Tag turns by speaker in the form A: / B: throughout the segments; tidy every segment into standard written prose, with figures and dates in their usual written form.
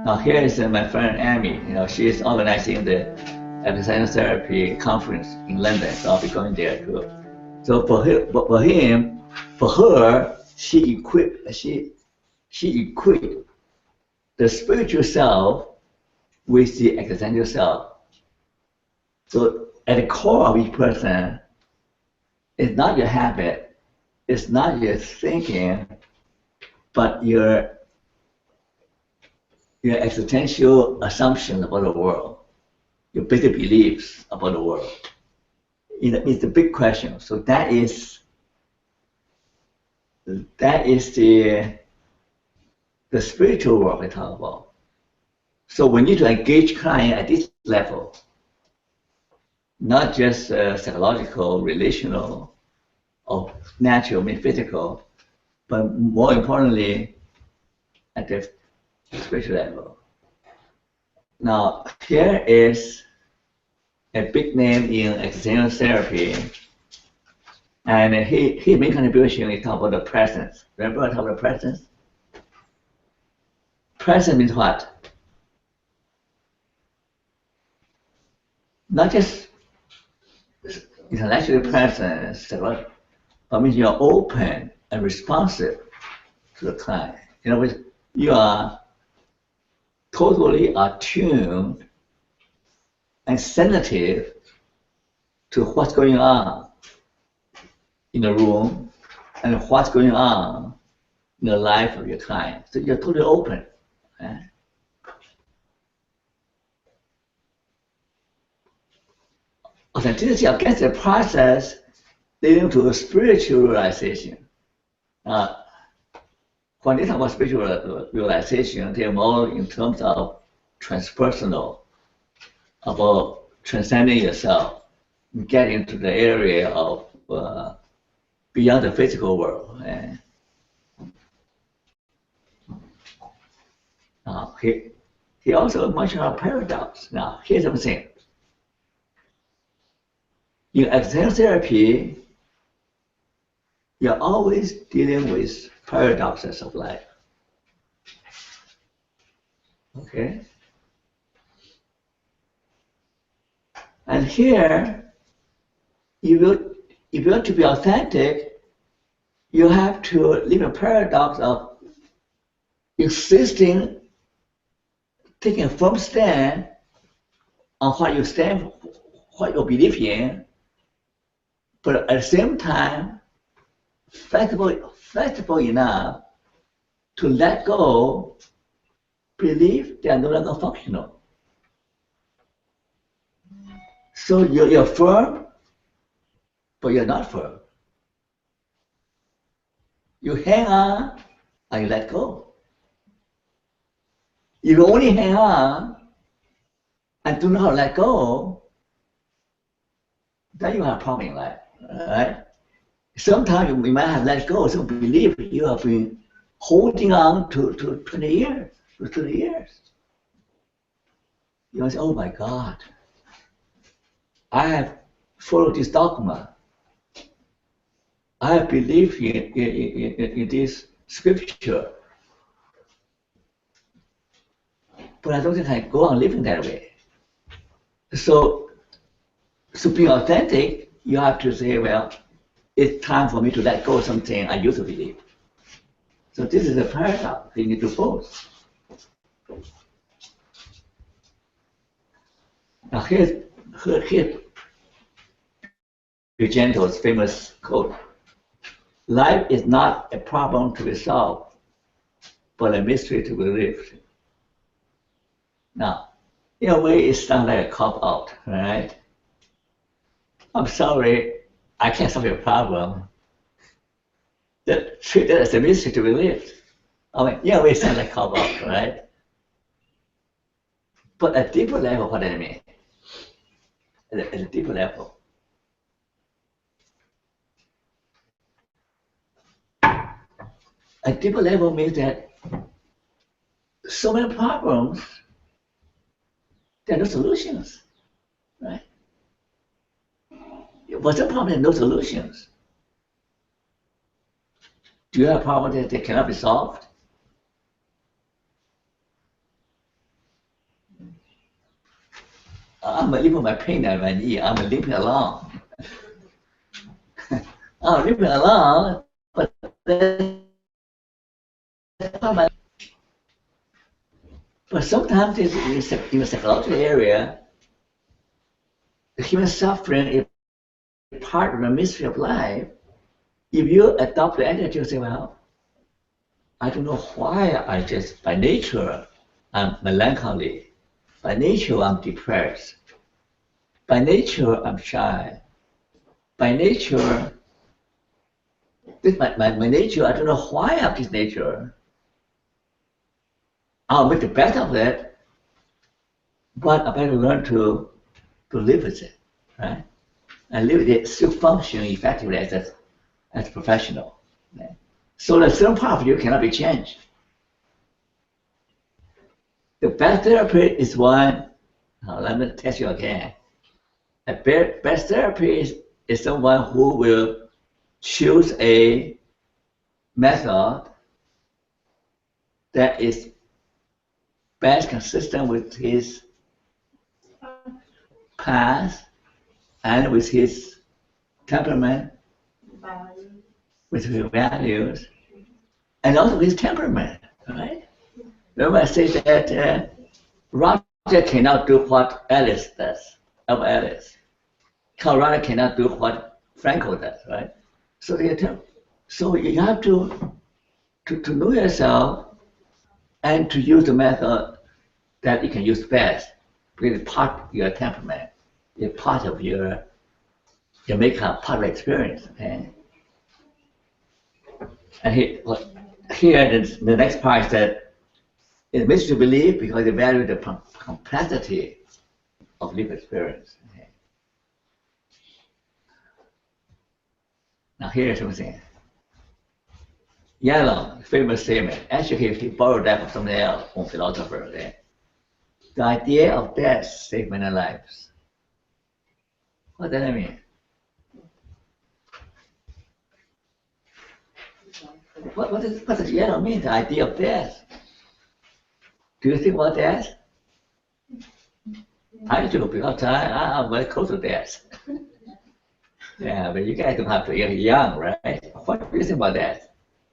A: Now here is my friend Amy. She is organizing the exercise therapy conference in London, so I'll be going there too. So for her, she equipped the spiritual self with the existential self. So at the core of each person, it's not your habit, it's not your thinking, but your existential assumption about the world, your basic beliefs about the world. It's the big question. So that is the spiritual work we talk about. So we need to engage client at this level, not just psychological, relational, or natural, metaphysical, but more importantly, at the spiritual level. Now, here is a big name in existential therapy, and he made contribution. He talked about the presence. Remember I talked about presence? Presence means what? Not just intellectually present, but means you are open and responsive to the client. In other words, you are totally attuned and sensitive to what's going on in the room and what's going on in the life of your client. So you're totally open. Okay? Authenticity against the process leading to a spiritual realization. When they talk about spiritual realization, they're more in terms of transpersonal, about transcending yourself, getting into the area of beyond the physical world. He also mentioned a paradox. Now, here's something. In existential therapy, you're always dealing with paradoxes of life. Okay? And here, if you want to be authentic, you have to live a paradox of insisting, taking a firm stand on what you stand, what you believe in, but at the same time, flexible enough to let go belief they are no longer functional. So you're firm, but you're not firm. You hang on and you let go. If you only hang on and do not let go, then you have a problem in life, right? Sometimes you might have let go, so believe you have been holding on to 20 years, for 20 years. You say, oh my God, I have followed this dogma. I have believed in this scripture, but I don't think I go on living that way. So being authentic, you have to say, well, it's time for me to let go of something I used to believe. So this is a paradox you need to both. Now here's Gentle's famous quote: "Life is not a problem to be solved, but a mystery to be lived." Now, in a way, it sounds like a cop-out, right? I'm sorry, I can't solve your problem. Treat it as a mystery to be lived. I mean, in a way, it sounds like a cop-out, right? But at a deeper level, what does it mean? At a deeper level, a deeper level means that so many problems, there are no solutions, right? What's the problem? No solutions. Do you have a problem that cannot be solved? living my pain at my knee. I'm limping along. I'm limping along, but sometimes in the psychological area, the human suffering is part of the mystery of life. If you adopt the attitude, you say, well, I don't know why I just, by nature, I'm melancholy. By nature, I'm depressed. By nature, I'm shy. By nature, this my nature, I don't know why I'm this nature. I'll make the best of it, but I better learn to live with it, right? And live with it, still function effectively as a professional. Right? So the certain part of you cannot be changed. The best therapy is one, let me test you again. A best therapy is someone who will choose a method that is best consistent with his past and with his temperament, with his values, and also with his temperament, right? Remember I said that Roger cannot do what Alice does, Alice. Colorado cannot do what Frankl does, right? So you have to know yourself and to use the method that you can use best, because it's part of your temperament, it's part of your makeup, part of experience. Okay? And here the next part is that it makes you believe because they value the complexity of lived experience. Okay? Now here's something. Yalom, famous statement. Actually, he borrowed that from somebody else, from philosopher. Okay? The idea of death saves many lives. What does that mean? What does yellow mean? The idea of death. Do you think about death? I do, because I'm very close to death. Yeah, but you guys don't have to. You're young, right? What do you think about that?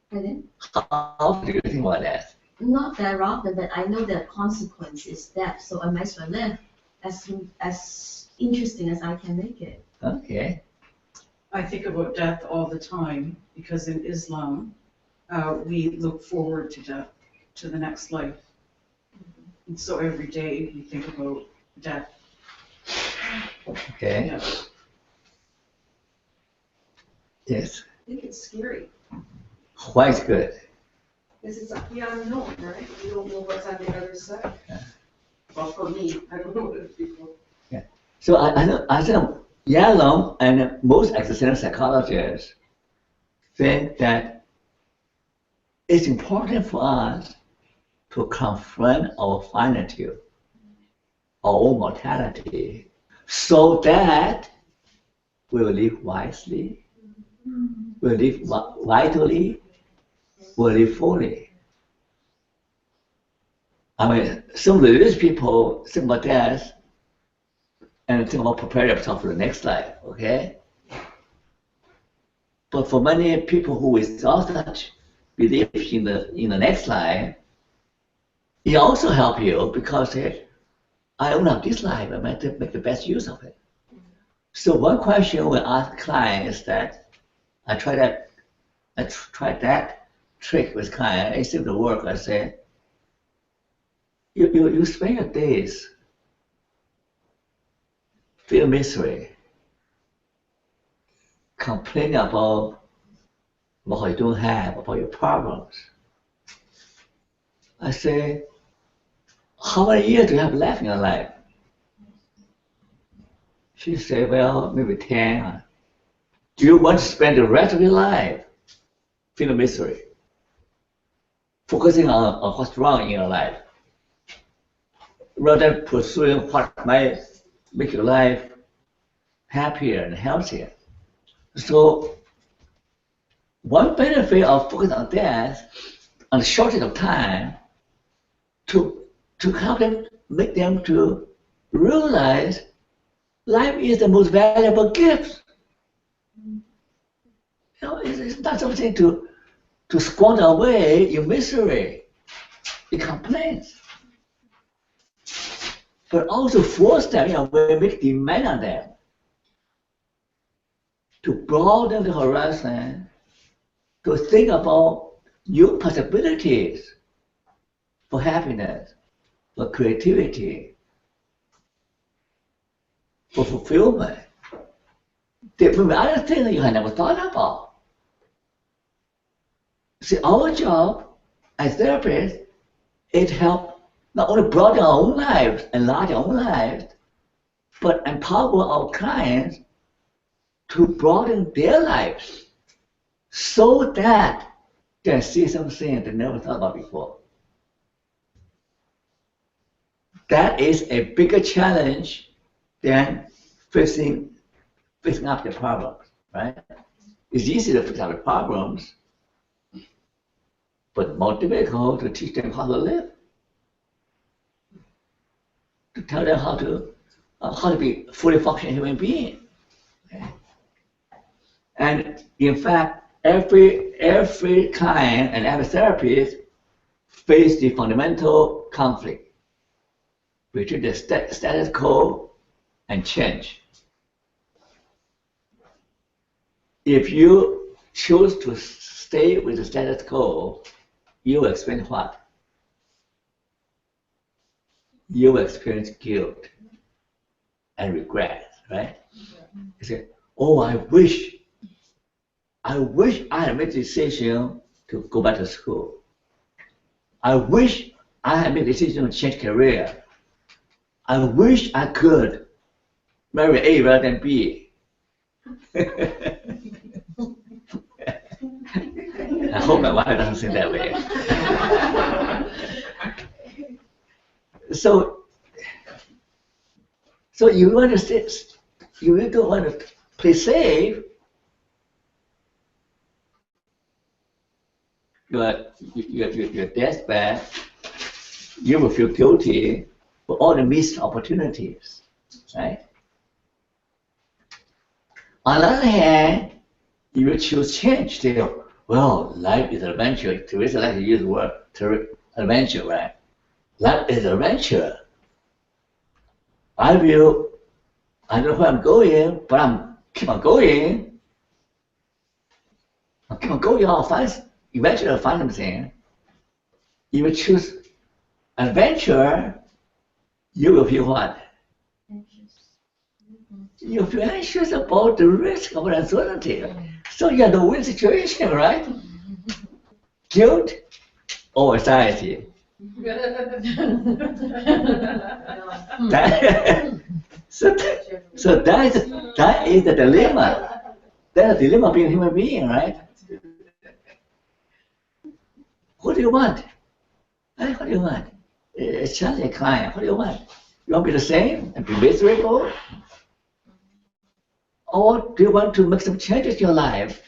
B: Pardon?
A: How do you think about that?
B: Not very often, but I know the consequence is death, so I might as well live as interesting as I can make it.
A: Okay.
C: I think about death all the time because in Islam, we look forward to death, to the next life. And so every day we think about death.
A: Okay.
C: Yeah.
A: Yes.
D: I think it's scary.
A: Why is good?
D: Because it's the unknown, right? You don't know what's on the other side.
A: Yeah.
D: Well, for me, I don't know what other people.
A: Yeah. So I think Yalom and most existential psychologists think that it's important for us to confront our finitude, our own mortality, so that we will live wisely, we'll live vitally, we'll live fully. I mean, some religious people think about death and think about preparing themselves for the next life, okay? But for many people who without such belief in the next life, it also helps you because I only have this life, I might make the best use of it. So one question we ask clients is that I tried that trick with clients, it seemed to work. I say, you spend your days feel misery, complain about what you don't have, about your problems. I say, how many years do you have left in your life? She said, well, maybe 10. Do you want to spend the rest of your life feeling misery, focusing on what's wrong in your life, rather than pursuing what might make your life happier and healthier? So one benefit of focusing on death on the shortest of time to help them, make them to realize Life is the most valuable gift. You know, it's not something to squander away in misery, in complaints. But also force them, you know, we make demand on them to broaden the horizon, to think about new possibilities for happiness, for creativity, for fulfillment. There will be other things that you have never thought about. See, our job as therapists is to help not only broaden our own lives, enlarge our own lives, but empower our clients to broaden their lives so that they can see something they never thought about before. That is a bigger challenge than fixing up the problems, right? It's easy to fix up the problems, but more difficult to teach them how to live, to tell them how to be fully functioning human being. Okay? And in fact, every client and every therapist face the fundamental conflict between the status quo and change. If you choose to stay with the status quo, you will experience what? You will experience guilt and regret, right? You say, oh, I wish I had made the decision to go back to school. I wish I had made the decision to change career. I wish I could marry A rather than B. I hope my wife doesn't think that way. So you want to you don't want to play safe. Your deathbed, you will feel guilty for all the missed opportunities, right? On the other hand, you will choose change. Say, well, life is an adventure. Teresa likes to use the word adventure, right? Life is an adventure. I don't know where I'm going, but I'm keep on going. I'll keep on going. Eventually I'll find something. You will choose adventure, you will feel what?
B: Anxious.
A: You feel anxious about the risk of uncertainty. So you have the win situation, right? Guilt or anxiety. So that is the dilemma. That's the dilemma of being a human being, right? What do you want? Hey, what do you want? It's challenging a client. What do you want? You want to be the same and be miserable? Or do you want to make some changes in your life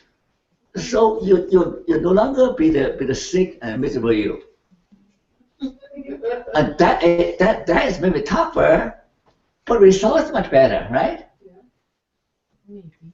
A: so you no longer be the sick and miserable you? And that is maybe tougher, but results much better, right?
E: Maybe.